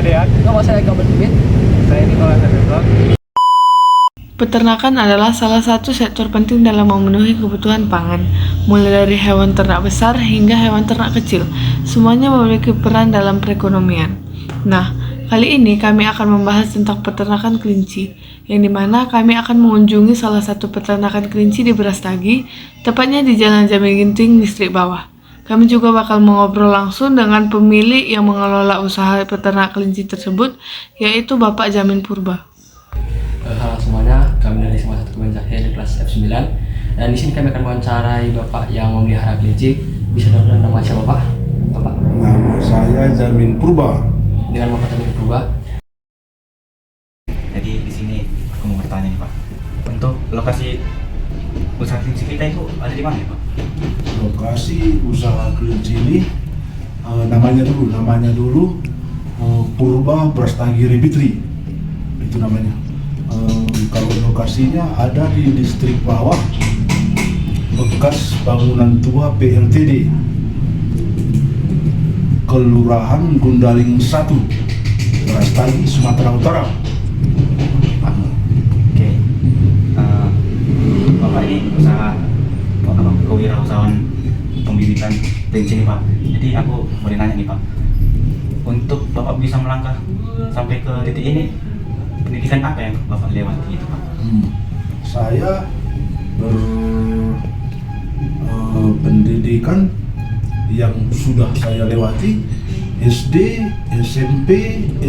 Adean. Nama saya Gamal Bibit. Saya Nicholas Adeblok. Peternakan adalah salah satu sektor penting dalam memenuhi kebutuhan pangan, mulai dari hewan ternak besar hingga hewan ternak kecil. Semuanya memiliki peran dalam perekonomian. Nah, kali ini kami akan membahas tentang peternakan kelinci, yang dimana kami akan mengunjungi salah satu peternakan kelinci di Brastagi, tepatnya di Jalan Jamil Ginting, Distrik Bawah. Kami juga bakal mengobrol langsung dengan pemilik yang mengelola usaha peternak kelinci tersebut, yaitu Bapak Jamin Purba. Halo semuanya, kami dari SMA 1 Kebun Cahaya di kelas F9. Dan di sini kami akan mewawancarai Bapak yang memelihara kelinci. Bisa dong nama siapa Pak? Bapak? Nama saya Jamin Purba. Dengan Bapak Jamin Purba. Jadi di sini aku mau bertanya nih Pak, untuk lokasi usaha kelinci kita itu ada di mana ya Pak? Lokasi usaha kelinci ini namanya dulu Purba Brastagi Rebitri, itu namanya. Kalau lokasinya ada di Distrik Bawah, bekas bangunan tua PLTD, Kelurahan Gundaling 1, Brastagi, Sumatera Utara. Oke. Bapak ini usaha kewirausahaan pembibitan kelinci nih Pak. Jadi aku boleh nanya nih Pak, untuk Bapak bisa melangkah sampai ke titik ini, pendidikan apa yang Bapak lewati itu Pak? Saya berpendidikan yang sudah saya lewati SD, SMP,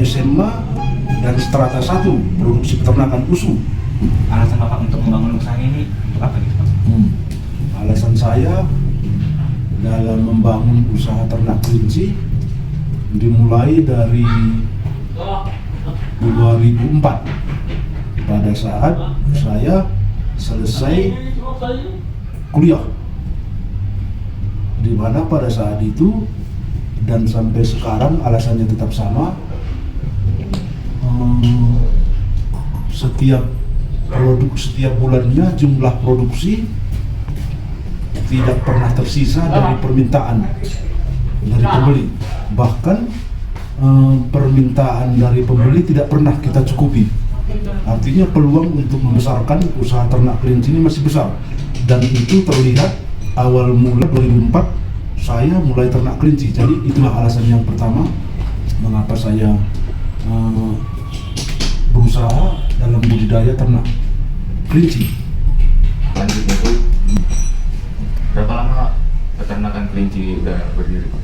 SMA, dan strata 1 produksi peternakan USU. Alasan Bapak untuk membangun usaha ini untuk apa gitu Pak? Alasan saya dalam membangun usaha ternak kelinci dimulai dari 2004, pada saat saya selesai kuliah, di mana pada saat itu dan sampai sekarang alasannya tetap sama. Setiap bulannya jumlah produksi tidak pernah tersisa dari permintaan dari pembeli. Bahkan permintaan dari pembeli tidak pernah kita cukupi. Artinya peluang untuk membesarkan usaha ternak kelinci ini masih besar. Dan itu terlihat awal mula 2004 saya mulai ternak kelinci. Jadi itulah alasan yang pertama mengapa saya berusaha dalam budidaya ternak kelinci. Lanjut itu, berapa lama peternakan kelinci udah berdiri Pak?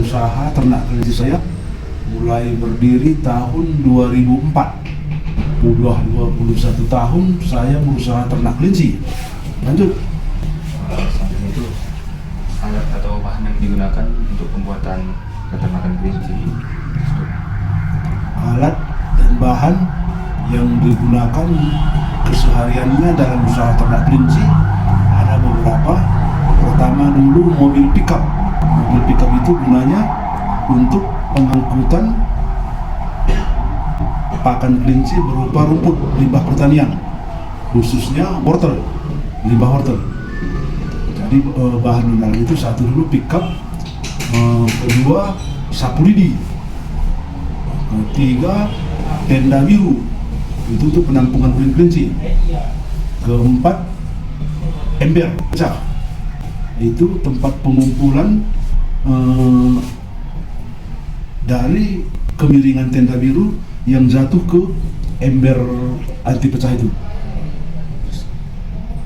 Usaha ternak kelinci saya mulai berdiri tahun 2004. Udah 21 tahun saya berusaha ternak kelinci. Lanjut. Sampai itu, alat atau bahan yang digunakan untuk pembuatan peternakan kelinci? Alat dan bahan yang digunakan kesehariannya dalam usaha ternak kelinci ada beberapa. Pertama dulu mobil pickup. Mobil pickup itu gunanya untuk pengangkutan pakan kelinci berupa rumput limbah pertanian, khususnya wortel, limbah wortel. Jadi bahan dalam itu satu dulu pickup, kedua sapu lidi, ketiga tenda biru, itu untuk penampungan urin kelinci, keempat ember pecah, itu tempat pengumpulan dari kemiringan tenda biru yang jatuh ke ember anti pecah itu,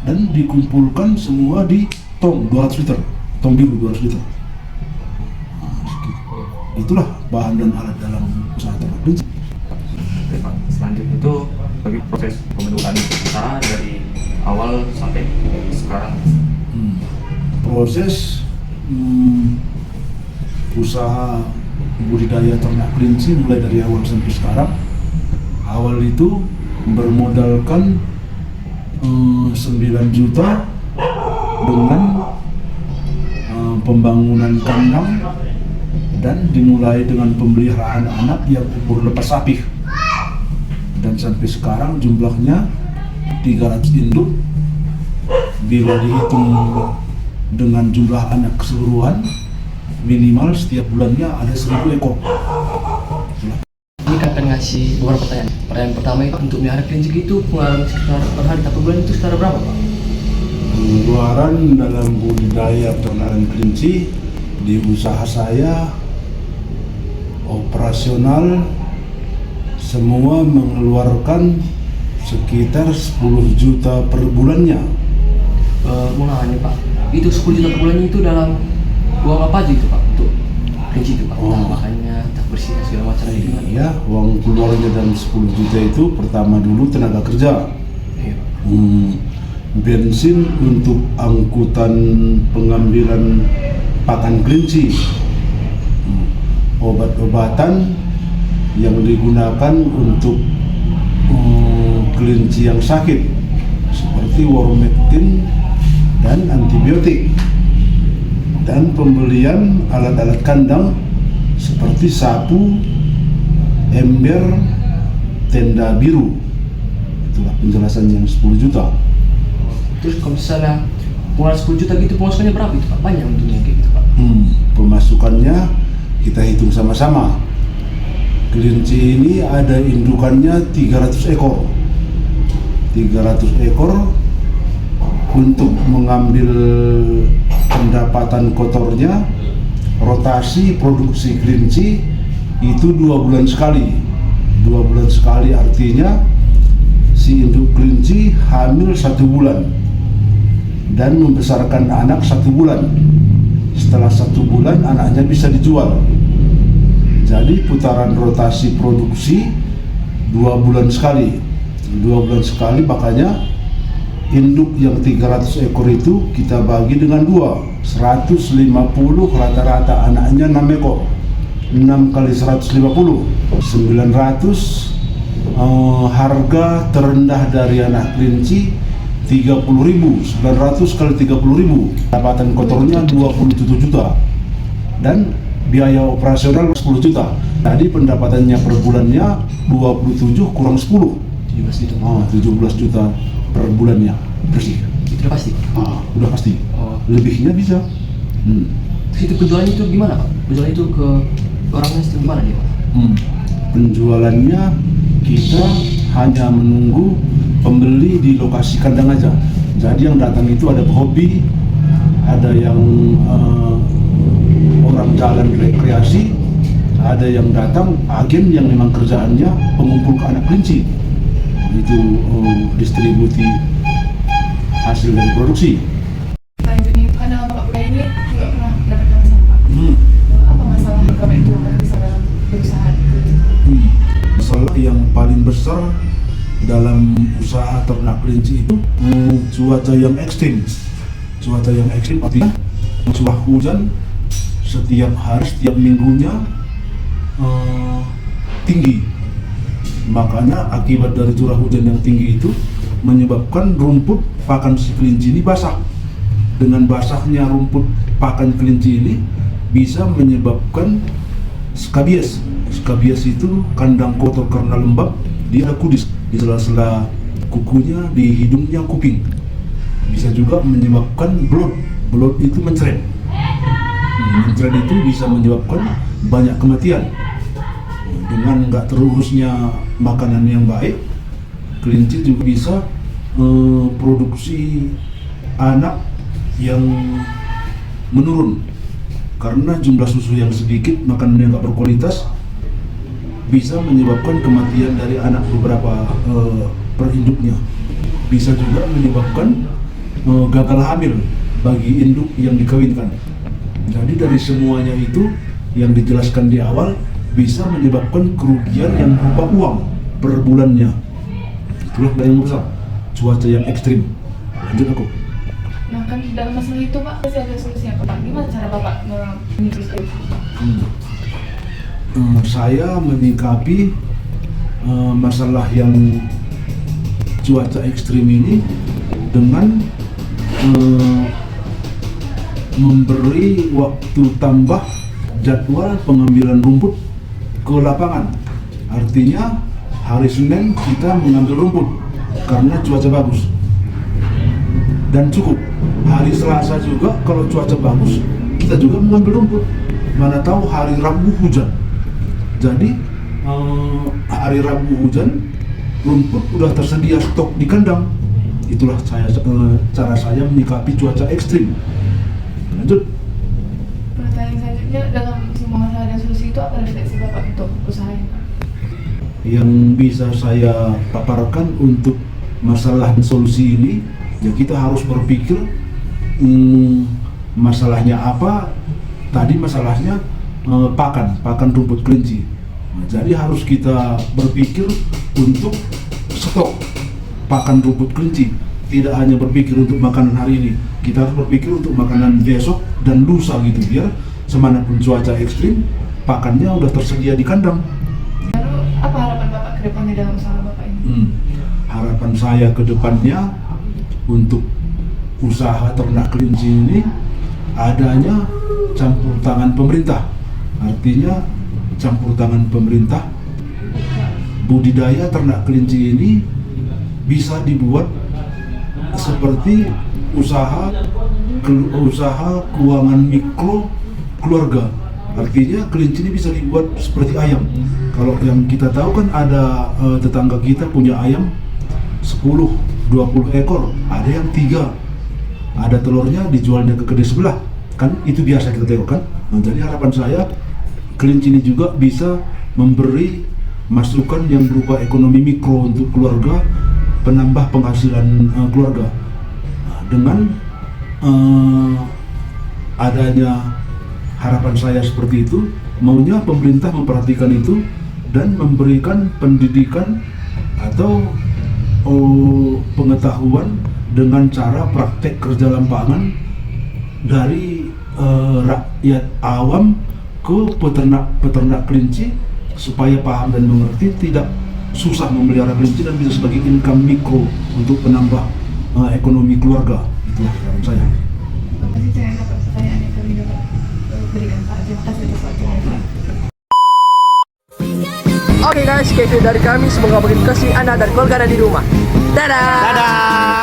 dan dikumpulkan semua di tong 200 liter, tong biru 200 liter. Itulah bahan dan alat dalam usaha ternak kelinci. Oke Pak, selanjutnya itu bagi proses pembentukan usaha dari awal sampai sekarang. Proses usaha budidaya ternak kelinci mulai dari awal sampai sekarang. Awal itu bermodalkan 9 juta dengan pembangunan kandang dan dimulai dengan pemeliharaan anak yang umur lepas sapih, dan sampai sekarang jumlahnya 300 induk. Bila dihitung dengan jumlah anak keseluruhan minimal setiap bulannya ada 1.000 ekor. Ini kan akan ngasih beberapa pertanyaan. Pertanyaan pertama itu untuk melihara kelinci itu pengeluaran sekitar per hari atau bulan itu sekitar berapa Pak? Pengeluaran dalam budidaya peternakan kelinci di usaha saya operasional semua mengeluarkan sekitar 10 juta per bulannya. Mau nanya Pak, itu 10 juta per bulannya itu dalam uang apa aja itu Pak untuk kelinci itu Pak? Makannya, tak bersihnya segala macam itu gimana? Iya, uang keluarnya dalam 10 juta itu pertama dulu tenaga kerja. Iya. Bensin untuk angkutan pengambilan pakan kelinci, obat-obatan yang digunakan untuk kelinci yang sakit seperti wormectin dan antibiotik, dan pembelian alat-alat kandang seperti sapu, ember, tenda biru. Itulah penjelasan yang 10 juta. Terus kalau misalnya pengeluaran 10 juta gitu, pemasukannya berapa itu Pak? Banyak untungnya kayak gitu Pak? Pemasukannya kita hitung sama-sama. Kelinci ini ada indukannya 300 ekor. 300 ekor untuk mengambil pendapatan kotornya, rotasi produksi kelinci itu 2 bulan sekali. 2 bulan sekali artinya si induk kelinci hamil 1 bulan dan membesarkan anak 1 bulan. Setelah 1 bulan anaknya bisa dijual. Jadi putaran rotasi produksi 2 bulan sekali. 2 bulan sekali, makanya induk yang 300 ekor itu kita bagi dengan 2. 150 rata-rata anaknya 6 ekor. 6 kali 150 900. Harga terendah dari anak kelinci 30.000, 900 kali 30.000, pendapatan kotornya 27 juta dan biaya operasional 10 juta. Jadi pendapatannya per bulannya 27 kurang 10, 17 juta. 17 juta per bulannya bersih. Itu udah pasti? Udah pasti. Lebihnya bisa. Terus itu penjualannya itu gimana Pak? Penjualannya itu ke orangnya itu gimana dia Pak? Penjualannya kita hanya menunggu pembeli di lokasi kandang aja. Jadi yang datang itu ada pehobi, ada yang orang jalan rekreasi, ada yang datang agen yang memang kerjaannya pengumpul ke anak kelinci. Itu distribusi hasil dari produksi. Selanjutnya karena Bapak ini juga pernah mendapatkan masalah Pak. Apa masalah Bapak itu bisa dalam berusaha? Masalah yang paling besar dalam usaha ternak kelinci itu cuaca yang ekstrim. Cuaca yang ekstrim artinya curah hujan setiap hari, setiap minggunya tinggi. Makanya akibat dari curah hujan yang tinggi itu menyebabkan rumput pakan si kelinci ini basah. Dengan basahnya rumput pakan kelinci ini bisa menyebabkan skabies. Skabies itu kandang kotor karena lembab, dia ada kudis di sela-sela kukunya, di hidungnya, kuping. Bisa juga menyebabkan bloat. Bloat itu mencret. Mencret itu bisa menyebabkan banyak kematian. Dengan nggak terurusnya makanan yang baik, kelinci juga bisa produksi anak yang menurun. Karena jumlah susu yang sedikit, makanan yang nggak berkualitas, bisa menyebabkan kematian dari anak beberapa per induknya. Bisa juga menyebabkan gagal hamil bagi induk yang dikawinkan. Jadi dari semuanya itu yang dijelaskan di awal bisa menyebabkan kerugian yang berupa uang per bulannya. Itulah yang besar, cuaca yang ekstrim. Lanjut aku. Nah kan dalam masalah itu Pak, pasti ada solusinya Pak. Gimana cara Bapak menyikapi? Saya menyikapi masalah yang cuaca ekstrim ini dengan memberi waktu tambah jadwal pengambilan rumput ke lapangan. Artinya hari Senin kita mengambil rumput karena cuaca bagus dan cukup. Hari Selasa juga kalau cuaca bagus kita juga mengambil rumput. Mana tahu hari Rabu hujan. Jadi hari Rabu hujan, rumput udah tersedia stok di kandang. Itulah cara saya menyikapi cuaca ekstrim. Lanjut. Pertanyaan selanjutnya, dalam semua masalah dan solusi itu apa refleksi Bapak untuk usahanya? Yang bisa saya paparkan untuk masalah dan solusi ini, ya kita harus berpikir masalahnya apa. Tadi masalahnya pakan rumput kelinci. Nah, jadi harus kita berpikir untuk stok pakan rumput kelinci. Tidak hanya berpikir untuk makanan hari ini, kita harus berpikir untuk makanan besok dan lusa gitu, biar semanapun cuaca ekstrim, pakannya udah tersedia di kandang. Lalu apa harapan Bapak ke depannya dalam usaha Bapak ini? Harapan saya ke depannya untuk usaha ternak kelinci ini adanya campur tangan pemerintah. Artinya campur tangan pemerintah, budidaya ternak kelinci ini bisa dibuat seperti usaha keuangan mikro keluarga. Artinya kelinci ini bisa dibuat seperti ayam. Kalau yang kita tahu kan ada tetangga kita punya ayam 10-20 ekor, ada yang 3, ada telurnya dijualnya ke kedai sebelah, kan itu biasa kita tengok kan. Nah, jadi harapan saya kelinci ini juga bisa memberi masukan yang berupa ekonomi mikro untuk keluarga, penambah penghasilan keluarga. Nah, dengan adanya harapan saya seperti itu, maunya pemerintah memperhatikan itu dan memberikan pendidikan atau pengetahuan dengan cara praktek kerja lapangan dari rakyat awam ke peternak kelinci, supaya paham dan mengerti, tidak susah memelihara kelinci dan bisa sebagai income mikro untuk penambah ekonomi keluarga. Itulah harapan saya. Terima kasih, saya dapat pertanyaan yang kami dapat berikan Pak. Terima kasih atas waktunya Pak. Oke guys, sekian video dari kami. Semoga begitu kasih Anda dan keluarga Anda di rumah. Dadah!